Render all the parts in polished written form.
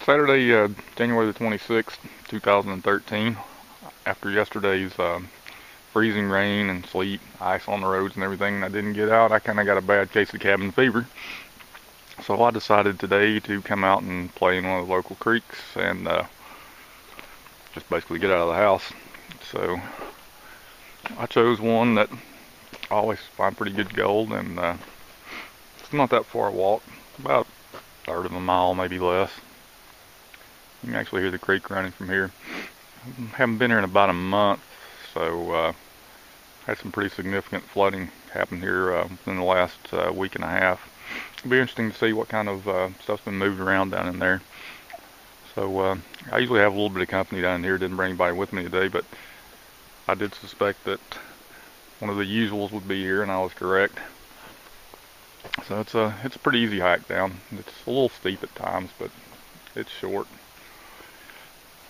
Saturday, January the 26th, 2013. After yesterday's freezing rain and sleet, ice on the roads and everything, and I didn't get out, I kind of got a bad case of cabin fever. So I decided today to come out and play in one of the local creeks and just basically get out of the house. So I chose one that I always find pretty good gold, and it's not that far a walk, about a third of a mile, maybe less. You can actually hear the creek running from here. I haven't been here in about a month, so had some pretty significant flooding happen here within the last week and a half. It'll be interesting to see what kind of stuff's been moved around down in there. So I usually have a little bit of company down here. Didn't bring anybody with me today, but I did suspect that one of the usuals would be here, and I was correct. So it's a pretty easy hike down. It's a little steep at times, but it's short.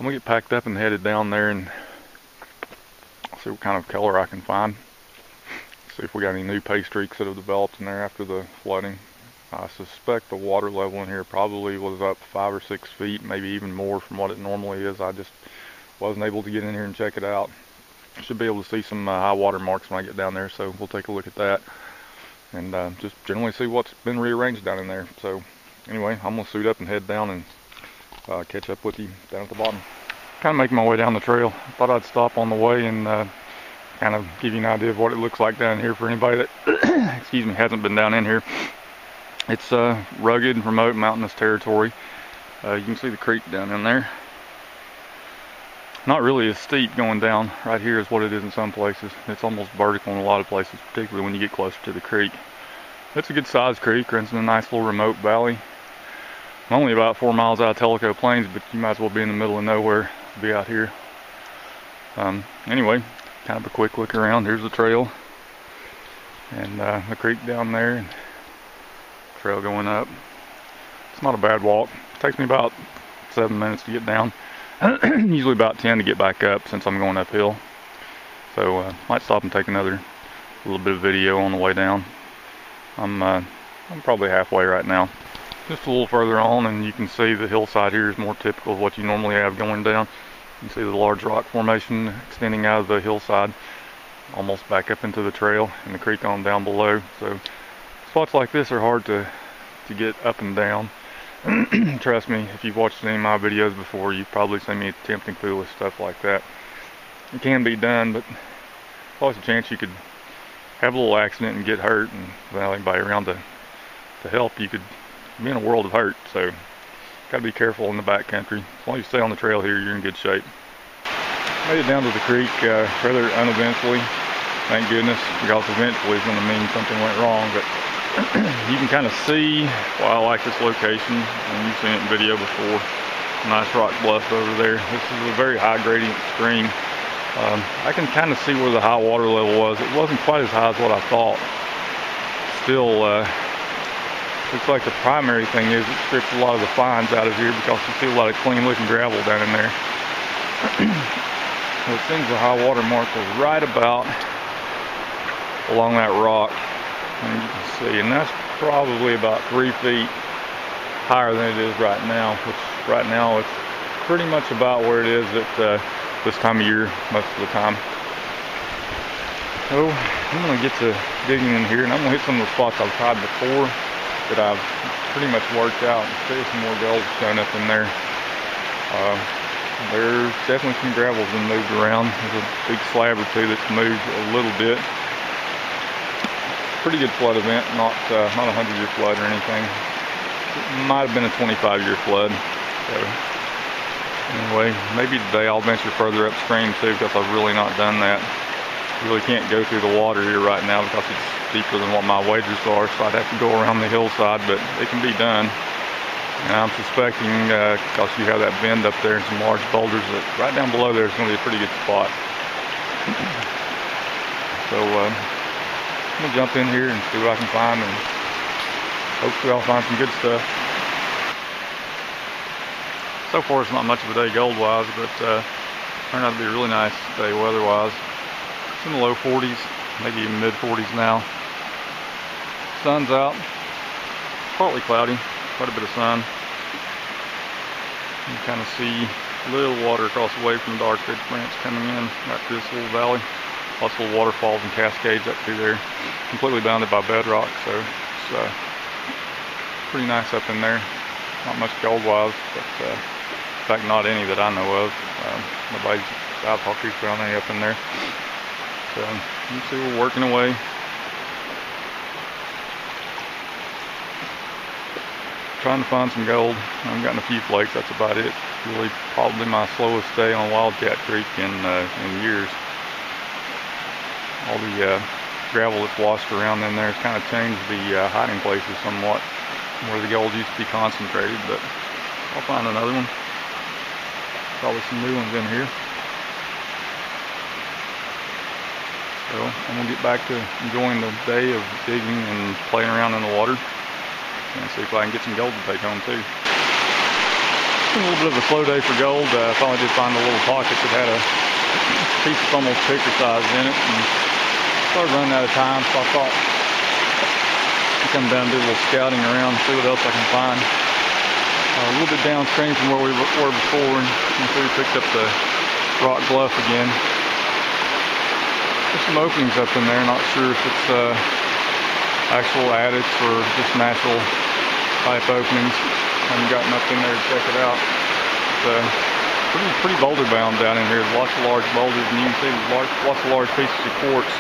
I'm gonna get packed up and headed down there and see what kind of color I can find. See if we got any new pay streaks that have developed in there after the flooding. I suspect the water level in here probably was up 5 or 6 feet, maybe even more from what it normally is. I just wasn't able to get in here and check it out. Should be able to see some high water marks when I get down there, so we'll take a look at that and just generally see what's been rearranged down in there. So anyway, I'm gonna suit up and head down and catch up with you down at the bottom. Kind of making my way down the trail. I thought I'd stop on the way and kind of give you an idea of what it looks like down here for anybody that excuse me, hasn't been down in here. It's rugged and remote mountainous territory. You can see the creek down in there. Not really as steep going down right here as what it is in some places. It's almost vertical in a lot of places, particularly when you get closer to the creek. It's a good sized creek, runs in a nice little remote valley. I'm only about 4 miles out of Tellico Plains, but you might as well be in the middle of nowhere to be out here. Anyway, kind of a quick look around. Here's the trail and the creek down there, and trail going up. It's not a bad walk. It takes me about 7 minutes to get down. Usually about 10 to get back up since I'm going uphill. So might stop and take another little bit of video on the way down. I'm probably halfway right now. Just a little further on, and you can see the hillside here is more typical of what you normally have going down. You can see the large rock formation extending out of the hillside almost back up into the trail, and the creek on down below. So spots like this are hard to get up and down. Trust me, if you've watched any of my videos before, you've probably seen me attempting foolish stuff like that. It can be done, but there's always a chance you could have a little accident and get hurt, and without anybody around to help, you could be in a world of hurt. So gotta be careful in the back country. As long as you stay on the trail here, you're in good shape. Made it down to the creek rather uneventfully, thank goodness, because eventually is going to mean something went wrong. But you can kind of see why I like this location, and you've seen it in video before. Nice rock bluff over there. This is a very high gradient stream. I can kind of see where the high water level was. It wasn't quite as high as what I thought. Still, looks like the primary thing is it strips a lot of the fines out of here, because you see a lot of clean looking gravel down in there. So it seems the high water mark was right about along that rock, and you can see, and that's probably about 3 feet higher than it is right now, which right now it's pretty much about where it is at this time of year most of the time. So I'm going to get to digging in here, and I'm going to hit some of the spots I've tried before that I've pretty much worked out, and see if some more gold showing up in there. There's definitely some gravel's been moved around. There's a big slab or two that's moved a little bit. Pretty good flood event, not a 100-year flood or anything. It might have been a 25-year flood. So anyway, maybe today I'll venture further upstream too, because I've really not done that. You really can't go through the water here right now because it's deeper than what my waders are, so I'd have to go around the hillside, but it can be done. And I'm suspecting, because you have that bend up there and some large boulders, that right down below there is going to be a pretty good spot. So I'm going to jump in here and see what I can find, and hopefully I'll find some good stuff. So far it's not much of a day gold-wise, but turned out to be a really nice day weather-wise. It's in the low 40s, maybe even mid-40s now. Sun's out, partly cloudy, quite a bit of sun. You kind of see a little water across the way from Dark Ridge Branch coming in right through this little valley. Lots of little waterfalls and cascades up through there. Completely bounded by bedrock, so it's pretty nice up in there. Not much gold-wise, but in fact not any that I know of. Nobody's Southpaw Creek found any up in there. So you can see we're working away. Trying to find some gold. I've gotten a few flakes, that's about it. Really probably my slowest day on Wildcat Creek in years. All the gravel that's washed around in there has kind of changed the hiding places somewhat, where the gold used to be concentrated, but I'll find another one. Probably some new ones in here. So I'm gonna get back to enjoying the day of digging and playing around in the water and see if I can get some gold to take home too. It's been a little bit of a slow day for gold. I finally did find a little pocket that had a piece that's almost picture size in it, and started running out of time, so I thought I'd come down and do a little scouting around, see what else I can find. A little bit downstream from where we were before, and so we picked up the rock bluff again. There's some openings up in there, not sure if it's actual adits or just natural type openings. I haven't gotten up in there to check it out. It's pretty boulder bound down in here. There's lots of large boulders, and you can see there's lots of large pieces of quartz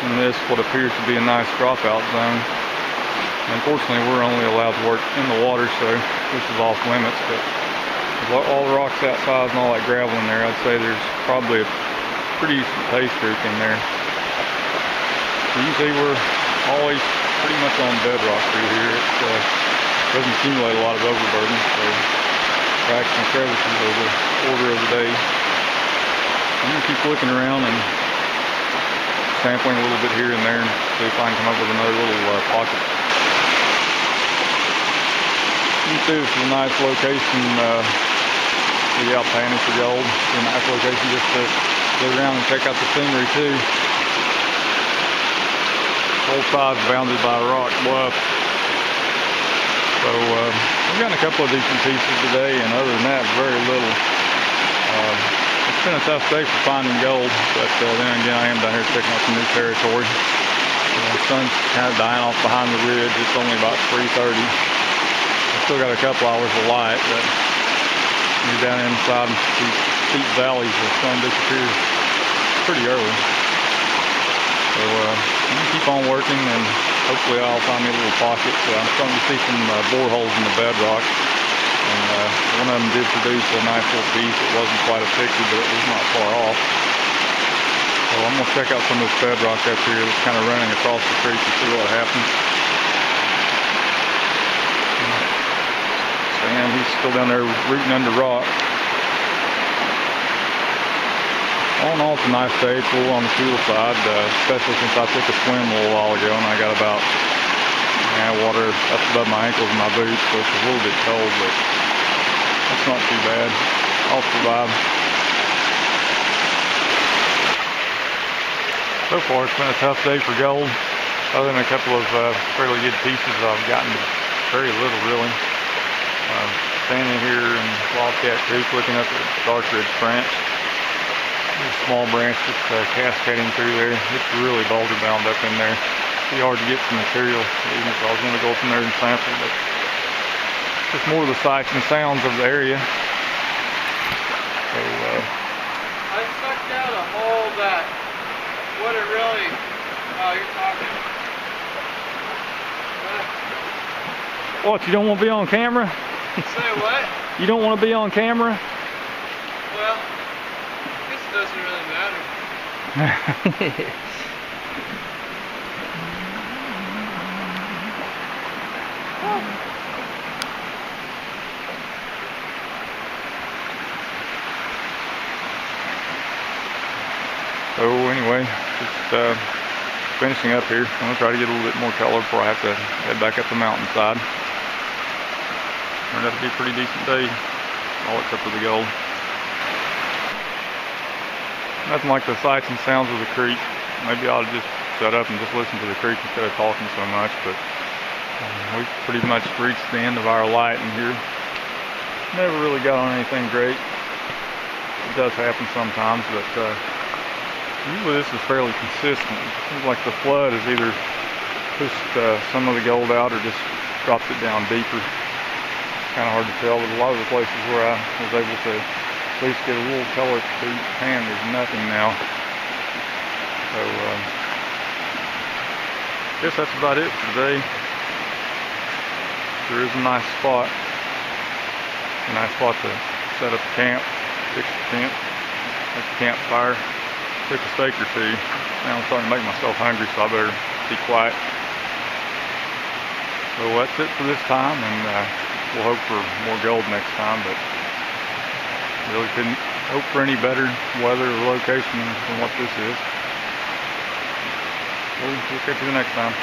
in this, what appears to be a nice dropout zone. Unfortunately, we're only allowed to work in the water, so this is off limits, but all the rocks that size and all that gravel in there, I'd say there's probably a pretty decent paste group in there. So you can see we're always pretty much on bedrock through here. It doesn't accumulate a lot of overburden, so cracks and crevices are the order of the day. I'm going to keep looking around and sampling a little bit here and there and see if I can come up with another little pocket. You can see this is a nice location to be out panning for gold. It's a nice location just to go around and check out the scenery too. Both sides bounded by a rock bluff. So we've gotten a couple of decent pieces today, and other than that, very little. It's been a tough day for finding gold, but then again, I am down here checking out some new territory. The sun's kind of dying off behind the ridge. It's only about 3:30. I've still got a couple hours of light, but when you're down inside these steep valleys, the sun disappears pretty early. So I'm going to keep on working, and hopefully I'll find me a little pocket. I'm starting to see some boreholes in the bedrock, and one of them did produce a nice little piece. It wasn't quite a picture, but it was not far off. So I'm going to check out some of this bedrock up here that's kind of running across the creek and see what happens. And he's still down there rooting under rock. All in all, it's a nice day. It's a little on the cool side, especially since I took a swim a little while ago and I got about water up above my ankles in my boots, so it's a little bit cold, but that's not too bad. I'll survive. So far, it's been a tough day for gold. Other than a couple of fairly good pieces, I've gotten very little, really. Standing here in Wildcat Creek looking up at Dark Ridge Branch. There's a small branch just cascading through there. It's really boulder bound up in there. It's pretty hard to get some material, even if I was going to go up in there and sample, but just more of the sights and sounds of the area. So, I sucked out a hole that wouldn't really, you're talking. What, you don't want to be on camera? Say what? You don't want to be on camera? Well, I guess it doesn't really matter. So anyway, just finishing up here. I'm going to try to get a little bit more color before I have to head back up the mountainside. Turned out to be a pretty decent day, all except for the gold. Nothing like the sights and sounds of the creek. Maybe I ought to just shut up and just listen to the creek instead of talking so much, but we've pretty much reached the end of our light in here. never really got on anything great. It does happen sometimes, but usually this is fairly consistent. It seems like the flood has either pushed some of the gold out or just dropped it down deeper. It's kind of hard to tell, but a lot of the places where I was able to at least get a little color to each pan, there's nothing now. So I guess that's about it for today. There is a nice spot to set up a camp, fix the tent, make a campfire, cook a steak or two. Now I'm starting to make myself hungry, so I better be quiet. So that's it for this time, and we'll hope for more gold next time, but really couldn't hope for any better weather or location than what this is. We'll catch you the next time.